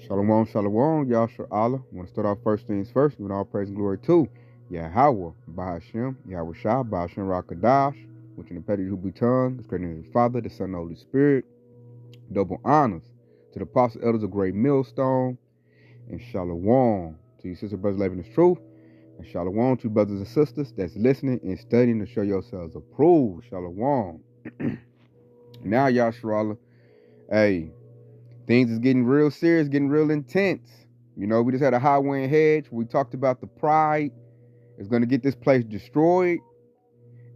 Shalom, shalom, Yahshua Allah. I want to start off first things first, giving all praise and glory to Yahweh, Bahashem, Yahweh Shah, Bahashem Rakadash, which in the petty Hebrew tongue is created in the Father, the Son, and the Holy Spirit. Double honors to the apostle elders of Great Millstone, and shalom to you sister brothers living in truth, and shalom to brothers and sisters that's listening and studying to show yourselves approved. Shalom. Now, Yahshua Allah, hey, things is getting real serious, getting real intense. You know, we just had a highway and hedge. We talked about the pride is going to get this place destroyed.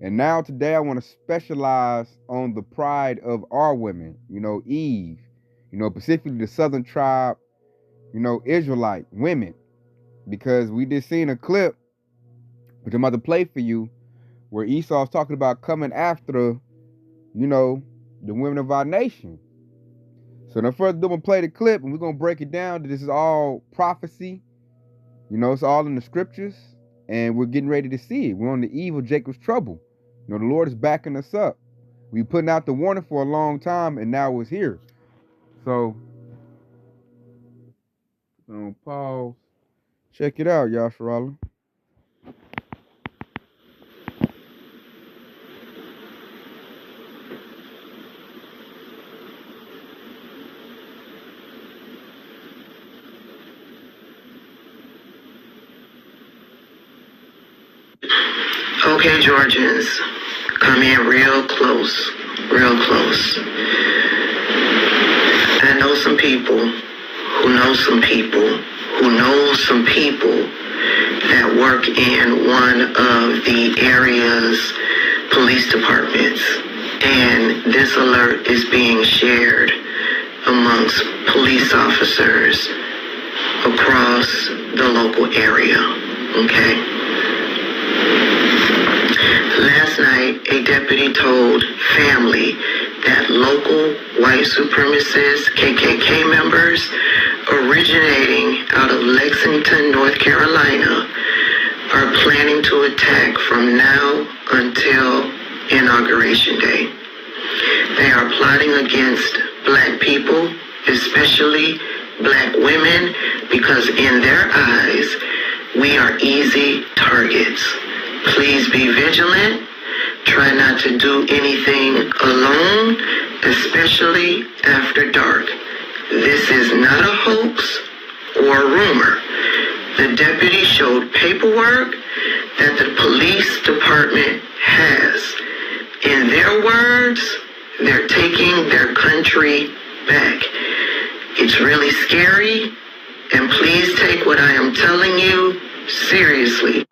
And now today I want to specialize on the pride of our women, you know, Eve, you know, specifically the southern tribe, you know, Israelite women. Because we just seen a clip, which I'm about to play for you, where Esau's talking about coming after, you know, the women of our nation. So no further ado, I'm going to play the clip and we're going to break it down. This is all prophecy. You know, it's all in the scriptures and we're getting ready to see it. We're on the eve of Jacob's trouble. You know, the Lord is backing us up. We've putting out the warning for a long time and now it's here. So, pause. Check it out, Yahshua Allah. Okay, Georgians, come in real close, real close. I know some people who know some people who know some people that work in one of the area's police departments. And this alert is being shared amongst police officers across the local area, okay? Last night, a deputy told family that local white supremacist KKK members originating out of Lexington, North Carolina, are planning to attack from now until Inauguration Day. They are plotting against black people, especially black women, because in their eyes, we are easy targets. Please be vigilant. Try not to do anything alone, especially after dark. This is not a hoax or a rumor. The deputy showed paperwork that the police department has. In their words, they're taking their country back. It's really scary, and please take what I am telling you seriously.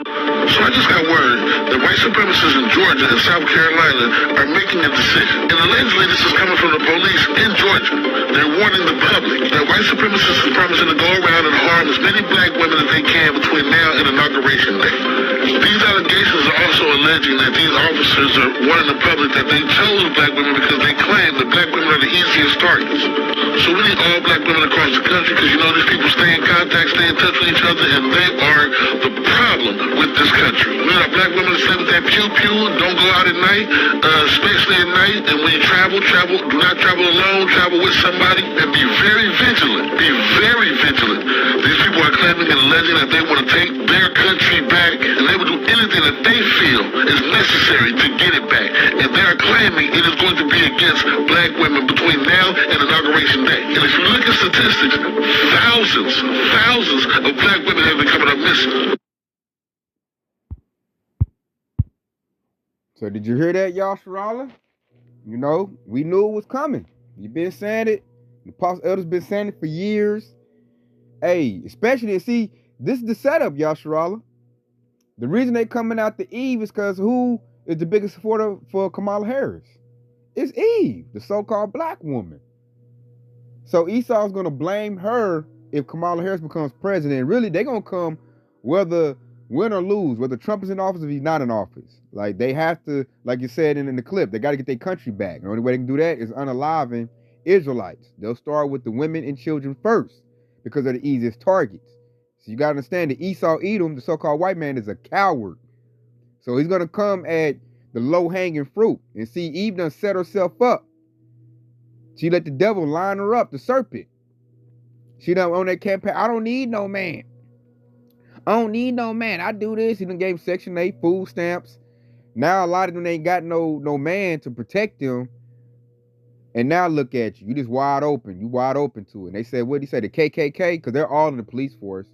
So I just got word that white supremacists in Georgia and South Carolina are making a decision. And allegedly this is coming from the police in Georgia. They're warning the public that white supremacists are promising to go around and harm as many black women as they can between now and Inauguration Day. These allegations are also alleging that these officers are warning the public that they chose black women because they claim that black women are the easiest targets. So we need all black women across the country because, you know, these people stay in contact, stay in touch with each other, and they are the problem with this country. We need our black women to stay with that pew-pew, don't go out at night, especially at night, and when you travel, do not travel alone, travel with somebody, and be very vigilant. Be very vigilant. These people are claiming and alleging that they want to take their country back, and they will do anything that they feel is necessary to get it back. And they are claiming it is going to be against black women between now and Inauguration Day. And if you look at statistics, thousands of black women have been coming up missing. So did you hear that, Yahshua Allah? You know, we knew it was coming. You've been saying it. The apostle elders been saying it for years. Hey, especially, see, this is the setup, Yahshua Allah. The reason they coming out to Eve is because who is the biggest supporter for Kamala Harris? It's Eve, the so-called black woman. So Esau's going to blame her if Kamala Harris becomes president. Really, they're going to come whether win or lose, whether Trump is in office or he's not in office. Like, they have to, like you said in the clip, they got to get their country back. The only way they can do that is unaliving Israelites. They'll start with the women and children first because they're the easiest targets. So you got to understand that Esau Edom, the so-called white man, is a coward. So he's going to come at the low-hanging fruit. And see, Eve done set herself up. She let the devil line her up, the serpent. She done on that campaign. I don't need no man. I don't need no man. I do this. He done gave Section 8 food stamps. Now a lot of them ain't got no man to protect them. And now look at you. You just wide open. You wide open to it. And they said, what did he say? The KKK? Because they're all in the police force.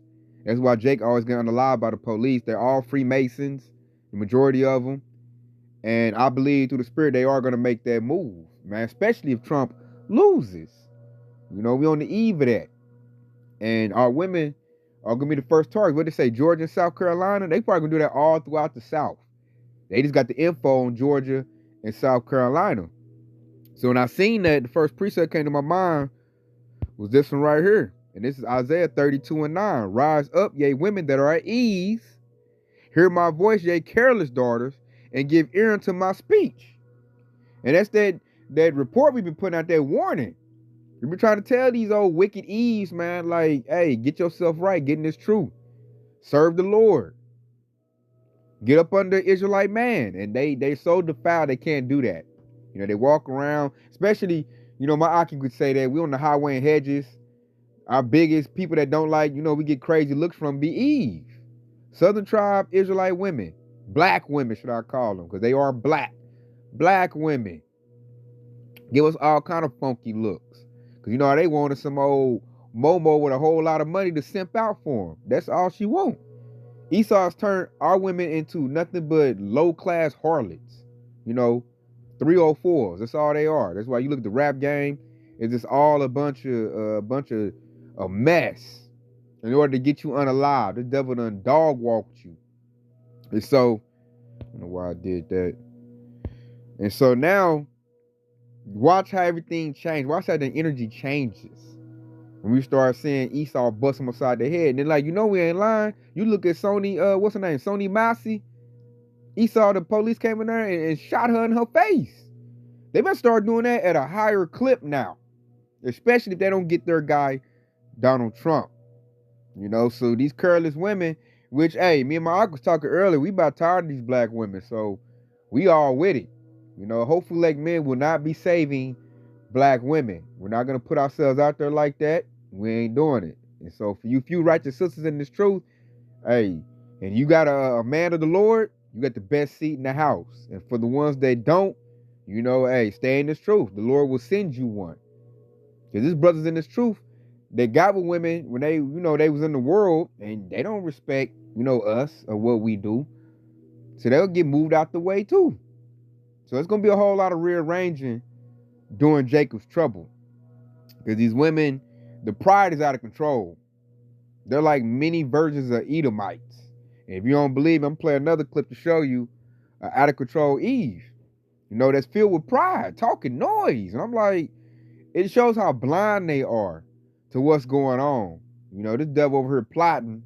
That's why Jake always get unalive by the police. They're all Freemasons, the majority of them. And I believe through the spirit they are going to make that move, man, especially if Trump loses. You know, we on the eve of that. And our women are going to be the first target. What they say, Georgia and South Carolina? They probably going to do that all throughout the South. They just got the info on Georgia and South Carolina. So when I seen that, the first precept came to my mind was this one right here. And this is Isaiah 32:9. Rise up, ye women that are at ease. Hear my voice, ye careless daughters, and give ear unto my speech. And that's that report we've been putting out there, warning. We've been trying to tell these old wicked Eves, man, like, hey, get yourself right, get in this truth. Serve the Lord. Get up under Israelite man. And they so defiled they can't do that. You know, they walk around, especially, you know, my Aki could say that we on the highway and hedges. Our biggest people that don't like, you know, we get crazy looks from be Eve. Southern tribe, Israelite women. Black women, should I call them, because they are black. Black women. Give us all kind of funky looks. Because you know how they wanted some old Momo with a whole lot of money to simp out for them. That's all she want. Esau's turned our women into nothing but low-class harlots. You know, 304s. That's all they are. That's why you look at the rap game. It's just all a bunch of a mess in order to get you unalive. The devil done dog walked you. And so, I don't know why I did that. And so now, watch how everything changed. Watch how the energy changes. When we start seeing Esau bust him upside the head. And then like, you know we ain't lying. You look at Sony, what's her name? Sony Massey. Esau, the police came in there and shot her in her face. They better start doing that at a higher clip now. Especially if they don't get their guy, Donald Trump. You know, so these careless women, which, hey, me and my uncle was talking earlier, we about tired of these black women, so we all with it. You know, hopefully like men will not be saving black women. We're not going to put ourselves out there like that. We ain't doing it. And so for you few righteous sisters in this truth, hey, and you got a man of the Lord, you got the best seat in the house. And for the ones that don't, you know, hey, stay in this truth. The Lord will send you one. Because these brothers in this truth, they got with women when they, you know, they was in the world and they don't respect, you know, us or what we do. So they'll get moved out the way too. So it's going to be a whole lot of rearranging during Jacob's trouble. Because these women, the pride is out of control. They're like mini versions of Edomites. And if you don't believe, I'm playing another clip to show you out of control Eve. You know, that's filled with pride, talking noise. And I'm like, it shows how blind they are to what's going on. You know, this devil over here plotting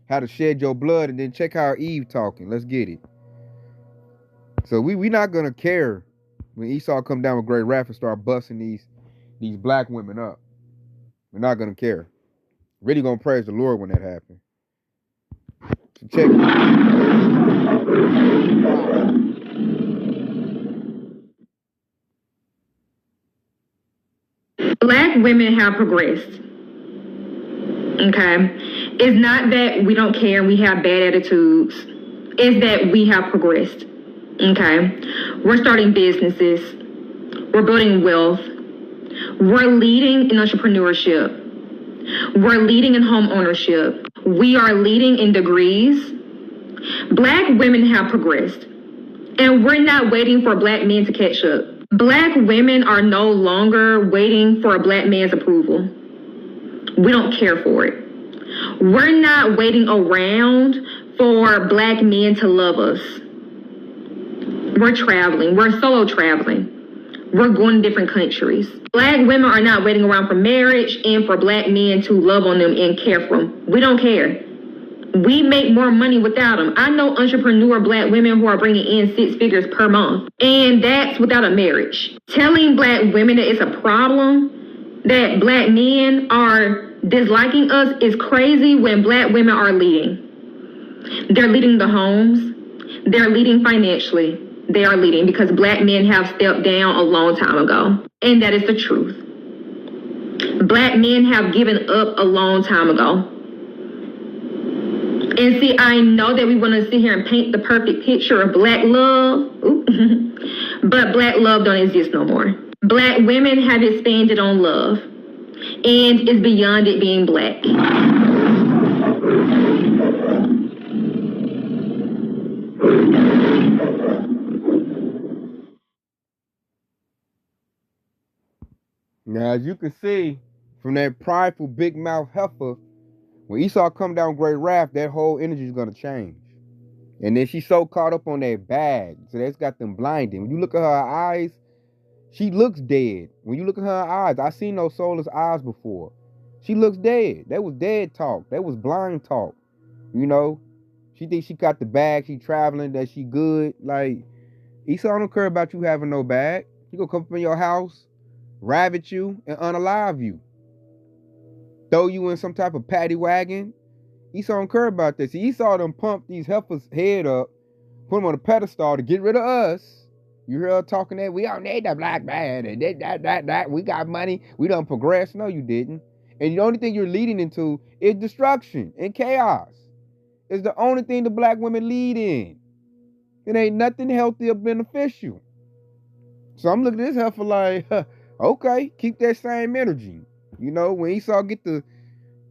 how to shed your blood, and then check how Eve talking. Let's get it. So we not gonna care when Esau come down with great wrath and start busting these black women up. We're not gonna care. Really gonna praise the Lord when that happens. So check. Black women have progressed. Okay? It's not that we don't care and we have bad attitudes. It's that we have progressed. Okay? We're starting businesses. We're building wealth. We're leading in entrepreneurship. We're leading in home ownership. We are leading in degrees. Black women have progressed. And we're not waiting for black men to catch up. Black women are no longer waiting for a black man's approval. We don't care for it. We're not waiting around for black men to love us. We're traveling. We're solo traveling. We're going to different countries. Black women are not waiting around for marriage and for black men to love on them and care for them. We don't care. We make more money without them. I know entrepreneur black women who are bringing in 6 figures per month, and that's without a marriage. Telling black women that it's a problem that black men are disliking us is crazy when black women are leading. They're leading the homes. They're leading financially. They are leading because black men have stepped down a long time ago, and that is the truth. Black men have given up a long time ago. And see, I know that we want to sit here and paint the perfect picture of black love, but black love don't exist no more. Black women have expanded on love, and it's beyond it being black. Now, as you can see from that prideful big mouth heifer, when Esau come down great wrath, that whole energy is going to change. And then she's so caught up on that bag, so that's got them blinding. When you look at her eyes, she looks dead. When you look at her eyes, I seen those soulless eyes before. She looks dead. That was dead talk. That was blind talk. You know, she thinks she got the bag. She traveling, that she good. Like, Esau don't care about you having no bag. He gonna come up in your house, ravage you, and unalive you. Throw you in some type of paddy wagon. Esau don't care about this. Esau done pump these heifers' head up, put them on a pedestal to get rid of us. You hear her talking that we don't need the black man and that. We got money. We done progressed. No, you didn't. And the only thing you're leading into is destruction and chaos. It's the only thing the black women lead in. It ain't nothing healthy or beneficial. So I'm looking at this heifer like, okay, keep that same energy. You know, when Esau get the,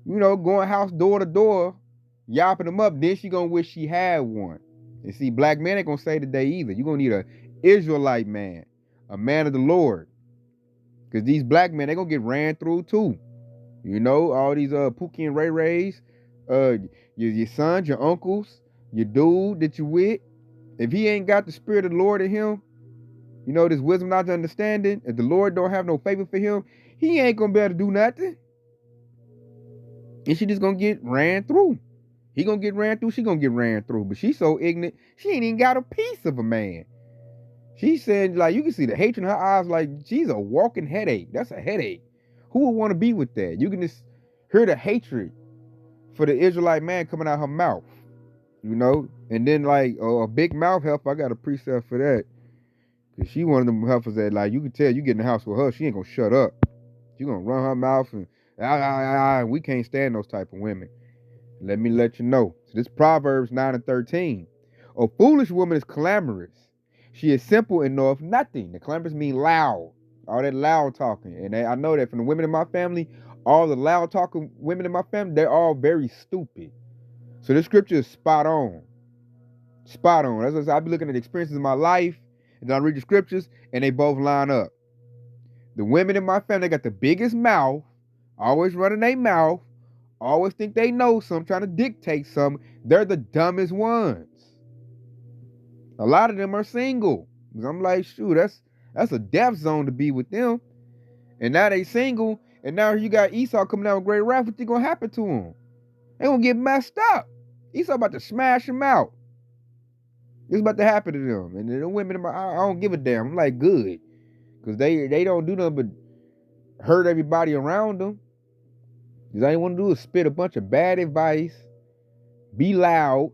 going house door to door, yopping them up, then she gonna wish she had one. And see, black men ain't gonna say today either. You're gonna need an Israelite man, a man of the Lord. Because these black men, they gonna get ran through too. You know, all these Pookie and Ray Rays, your sons, your uncles, your dude that you with. If he ain't got the spirit of the Lord in him, this wisdom, knowledge, understanding, if the Lord don't have no favor for him, he ain't gonna be able to do nothing. And she just gonna get ran through. He gonna get ran through, she gonna get ran through. But she's so ignorant, she ain't even got a piece of a man. She said, like, you can see the hatred in her eyes, like she's a walking headache. That's a headache. Who would want to be with that? You can just hear the hatred for the Israelite man coming out her mouth. And then like a big mouth heifer, I got a precept for that. Cause she one of them heifers that, like, you can tell you get in the house with her, she ain't gonna shut up. She gonna run her mouth and we can't stand those type of women. Let me let you know. So this Proverbs 9:13. A foolish woman is clamorous. She is simple and knoweth nothing. The clamorous mean loud. All that loud talking. And I know that from the women in my family, all the loud talking women in my family, they're all very stupid. So this scripture is spot on. Spot on. That's what I be looking at the experiences of my life, and then I read the scriptures, and they both line up. The women in my family, they got the biggest mouth, always running their mouth, always think they know something, trying to dictate something. They're the dumbest ones. A lot of them are single. I'm like, shoot, that's a death zone to be with them. And now they single, and now you got Esau coming out with great wrath. What's gonna happen to them? They gonna get messed up. Esau about to smash them out. It's about to happen to them. And the women, I don't give a damn. I'm like, good. Because they don't do nothing but hurt everybody around them. Because all they want to do is spit a bunch of bad advice, be loud.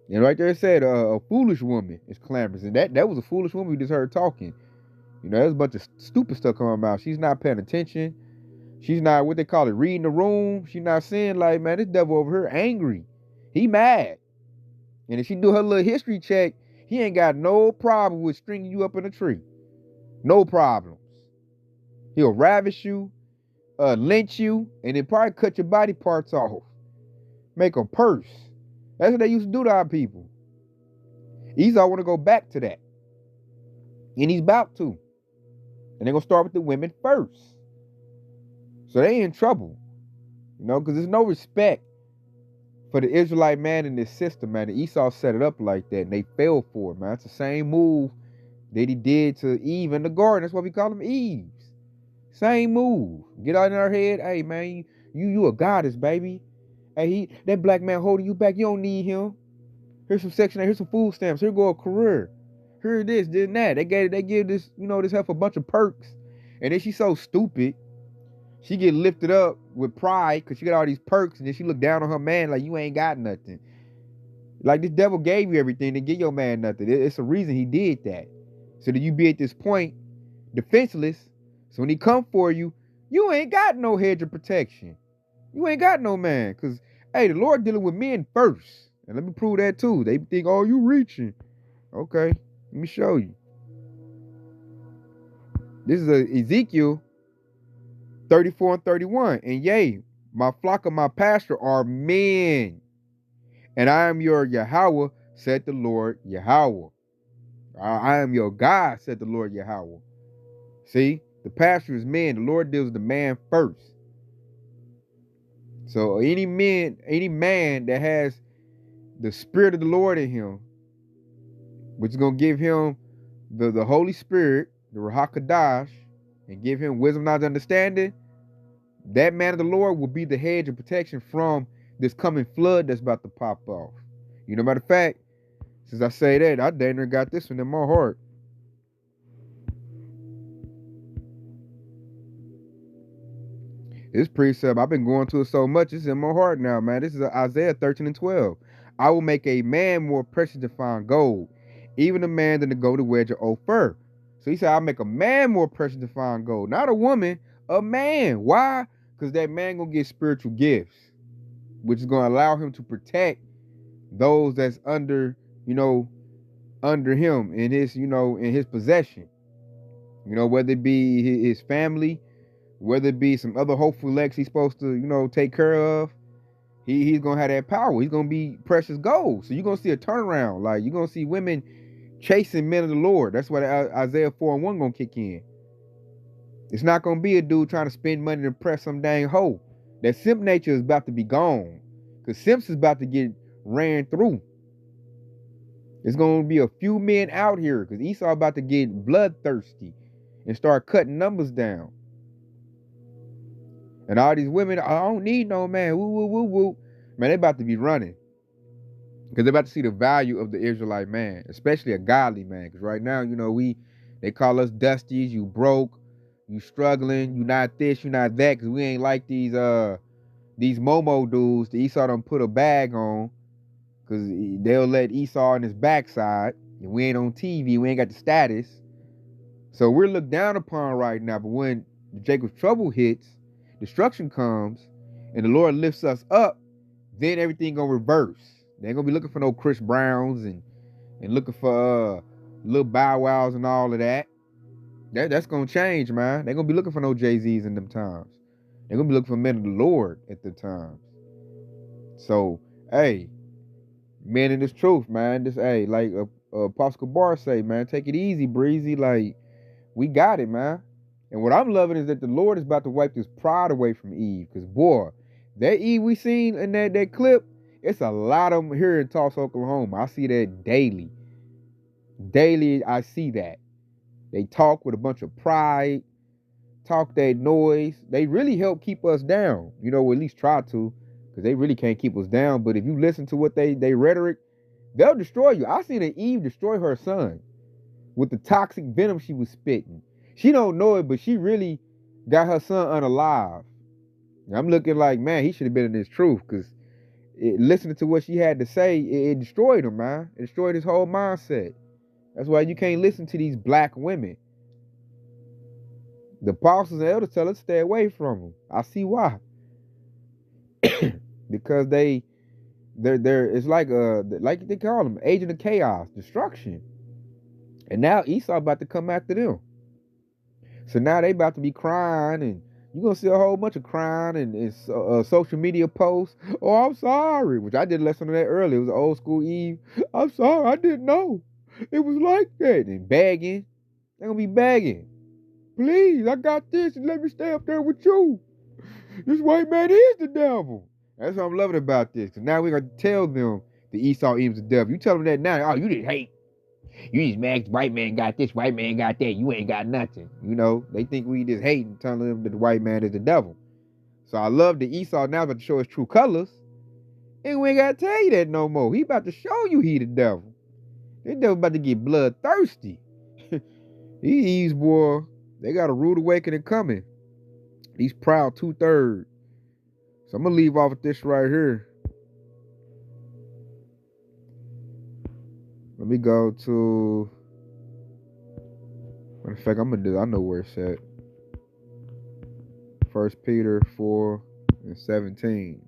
And right there it said, a foolish woman is clamorous. And that was a foolish woman we just heard talking. There's a bunch of stupid stuff coming out. She's not paying attention. She's not, what they call it, reading the room. She's not saying, like, man, this devil over here angry. He mad. And if she do her little history check, he ain't got no problem with stringing you up in a tree. No problems. He'll ravish you, lynch you, and then probably cut your body parts off. Make a purse. That's what they used to do to our people. Esau want to go back to that. And he's about to. And they're going to start with the women first. So they in trouble. Because there's no respect for the Israelite man in this system, man. And Esau set it up like that, and they fell for it, man. It's the same move that he did to Eve in the garden. That's why we call them Eves. Same move. Get out in our head. Hey, man, you a goddess, baby. Hey, that black man holding you back. You don't need him. Here's some Section 8. Here's some food stamps. Here go a career. Here this, then that. They give this, this heifer a bunch of perks. And then she's so stupid. She get lifted up with pride because she got all these perks, and then she look down on her man like, you ain't got nothing. Like, this devil gave you everything to give your man nothing. It's a reason he did that. So that you be at this point defenseless. So when he come for you, You ain't got no hedge of protection. You ain't got no man. Because, hey, the Lord dealing with men first. And let me prove that too. They think, oh, you reaching. Okay, let me show you. This is Ezekiel 34 and 31. And yea, my flock of my pasture are men. And I am your Yahweh, said the Lord Yahweh. I am your God, said the Lord Yahweh. See, the pasture is man. The Lord deals with the man first. So any man that has the Spirit of the Lord in him, which is going to give him the Holy Spirit, the Ruach HaKodesh, and give him wisdom, knowledge, understanding, that man of the Lord will be the hedge of protection from this coming flood that's about to pop off. You know, matter of fact, since I say that, I damn near got this one in my heart. This precept, I've been going to it so much, it's in my heart now, man. This is Isaiah 13 and 12. I will make a man more precious than fine gold, even a man than the golden wedge of Ophir. So he said, I'll make a man more precious than fine gold. Not a woman, a man. Why? Because that man going to get spiritual gifts, which is going to allow him to protect those that's under him in his, in his possession. Whether it be his family, whether it be some other hopeful legs he's supposed to, take care of. He's going to have that power. He's going to be precious gold. So you're going to see a turnaround. Like, you're going to see women chasing men of the Lord. That's why Isaiah 4 and 1 going to kick in. It's not going to be a dude trying to spend money to impress some dang hoe. That simp nature is about to be gone. Because simps is about to get ran through. It's going to be a few men out here because Esau about to get bloodthirsty and start cutting numbers down. And all these women, I don't need no man. Woo, woo, woo, woo. Man, they about to be running. Because they're about to see the value of the Israelite man, especially a godly man. Because right now, they call us dusties, you broke, you struggling, you not this, you not that. Because we ain't like these Momo dudes that Esau done put a bag on. Because they'll let Esau on his backside. And we ain't on TV, we ain't got the status. So we're looked down upon right now. But when Jacob's trouble hits, destruction comes, and the Lord lifts us up, then everything gonna reverse. They ain't gonna be looking for no Chris Browns and looking for little Bow Wows and all of that. That's gonna change, man. They gonna be looking for no Jay-Z's in them times. They're gonna be looking for men of the Lord at the times. So, hey, men in this truth, man. This, hey, like Apostle Bar say, man, take it easy, breezy. Like, we got it, man. And what I'm loving is that the Lord is about to wipe this pride away from Eve. Because, boy, that Eve we seen in that clip, it's a lot of them here in Tulsa, Oklahoma. I see that daily. Daily, I see that. They talk with a bunch of pride, talk that noise. They really help keep us down. Or at least try to, because they really can't keep us down. But if you listen to what they rhetoric, they'll destroy you. I seen an Eve destroy her son with the toxic venom she was spitting. She don't know it, but she really got her son unalive. I'm looking like, man, he should have been in this truth, because listening to what she had to say, it destroyed him, man. It destroyed his whole mindset. That's why you can't listen to these black women. The apostles and elders tell us to stay away from them. I see why. Because they're it's like they call them agent of chaos, destruction. And now Esau about to come after them. So now they about to be crying, and you're going to see a whole bunch of crying and social media posts. Oh, I'm sorry, which I did a lesson on that earlier. It was an old school Eve. I'm sorry, I didn't know. It was like that. And begging. They're going to be begging. Please, I got this, and let me stay up there with you. This white man is the devil. That's what I'm loving about this. Because now we're going to tell them the Esau Eve's the devil. You tell them that now. Oh, you didn't hate. You just mad white man got this, white man got that. You ain't got nothing. They think we just hating, telling them that the white man is the devil. So I love that Esau now about to show his true colors. And we ain't got to tell you that no more. He about to show you he the devil. That devil about to get bloodthirsty. These boy, they got a rude awakening coming. These proud 2/3. So I'm going to leave off with this right here. Let me go to, in fact, I'm going to do, I know where it's at. 1 Peter 4:17.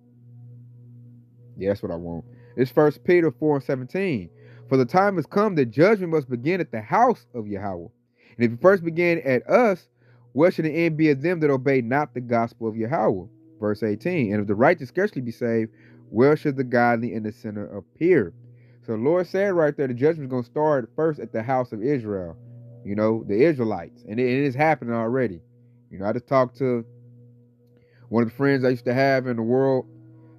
Yeah, that's what I want. It's 1 Peter 4:17. For the time has come that judgment must begin at the house of Yahweh. And if it first began at us, where should the end be of them that obey not the gospel of Yahweh? Verse 18. And if the righteous scarcely be saved, where should the godly and the sinner appear? So the Lord said right there, the judgment is going to start first at the house of Israel. You know, the Israelites. And it is happening already. You know, I just talked to one of the friends I used to have in the world.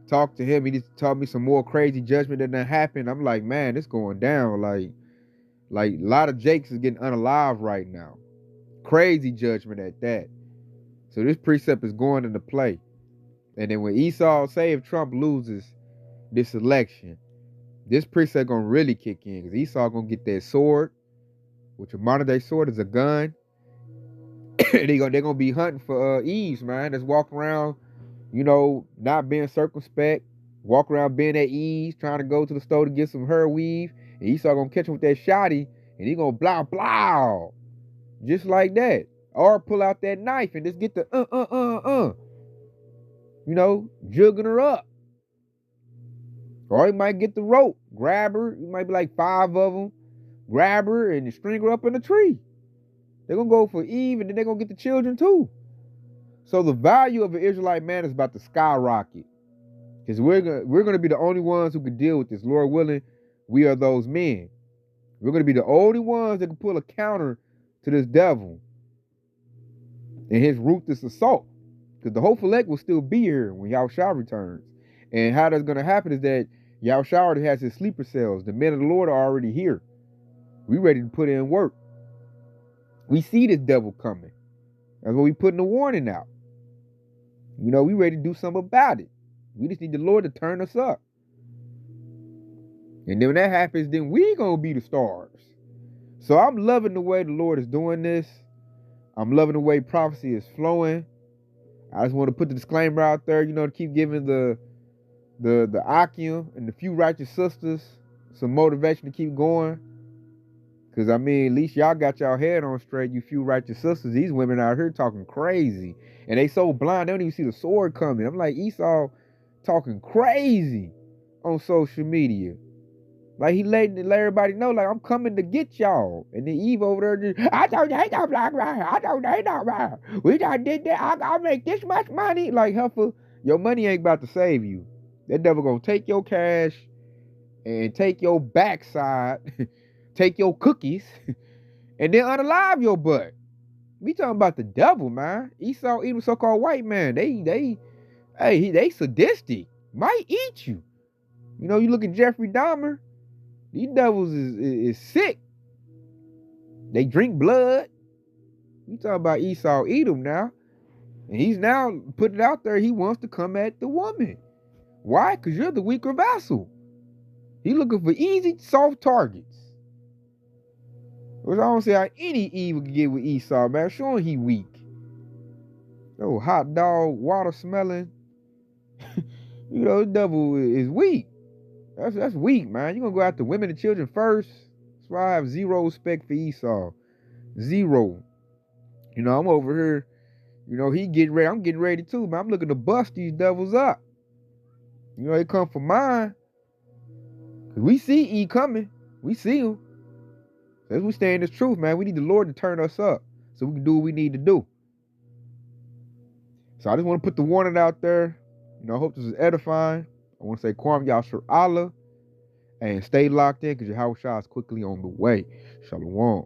Talked to him. He just taught me some more crazy judgment that happened. I'm like, man, it's going down. Like a lot of Jakes is getting unalive right now. Crazy judgment at that. So this precept is going into play. And then when Esau, say if Trump loses this election, this precept gonna really kick in, because Esau gonna get that sword, which a modern day sword is a gun. They're gonna be hunting for Eves, man. That's walking around, you know, not being circumspect, walk around being at ease, trying to go to the store to get some hair weave, and Esau gonna catch him with that shotty, and he gonna blah blah, just like that. Or pull out that knife and just get the you know, jugging her up. Or he might get the rope, grab her. It might be like 5 of them, grab her and string her up in a tree. They're gonna go for Eve, and then they're gonna get the children too. So the value of an Israelite man is about to skyrocket, because we're gonna be the only ones who can deal with this. Lord willing, we are those men. We're gonna be the only ones that can pull a counter to this devil and his ruthless assault, because the hopeful elect will still be here when Yahushua returns. And how that's gonna happen is that Yahushua already has his sleeper cells. The men of the Lord are already here. We ready to put in work. We see this devil coming. That's why we putting the warning out. You know, we ready to do something about it. We just need the Lord to turn us up. And then when that happens, then we gonna be the stars. So I'm loving the way the Lord is doing this. I'm loving the way prophecy is flowing. I just want to put the disclaimer out there, you know, to keep giving the Akim and the few righteous sisters some motivation to keep going. Because, I mean, at least y'all got y'all head on straight, you few righteous sisters. These women out here talking crazy. And they so blind, they don't even see the sword coming. I'm like, Esau talking crazy on social media. Like, he let everybody know, like, I'm coming to get y'all. And then Eve over there just, I don't hate no black man. I don't hate no man. We done did that. I'll make this much money. Like, Heifer, your money ain't about to save you. That devil gonna take your cash and take your backside, take your cookies, and then unalive your butt. We talking about the devil, man. Esau, even so-called white man, they sadistic. Might eat you. You know, you look at Jeffrey Dahmer. These devils is sick. They drink blood. We talking about Esau Edom now. And he's now putting it out there. He wants to come at the woman. Why? Because you're the weaker vessel. He looking for easy, soft targets. Which I don't see how any evil can get with Esau, man. Showing he weak. Oh, hot dog, water smelling. You know, the devil is weak. That's weak, man. You're going to go after women and children first. That's why I have zero respect for Esau. Zero. You know, I'm over here. You know, he getting ready. I'm getting ready too, man. I'm looking to bust these devils up. You know, they come for mine. Because we see E coming. We see him. As we stay in this truth, man, we need the Lord to turn us up so we can do what we need to do. So I just want to put the warning out there. You know, I hope this is edifying. I want to say Kwam Yashar Allah, and stay locked in, because Yahushua is quickly on the way. Shalom.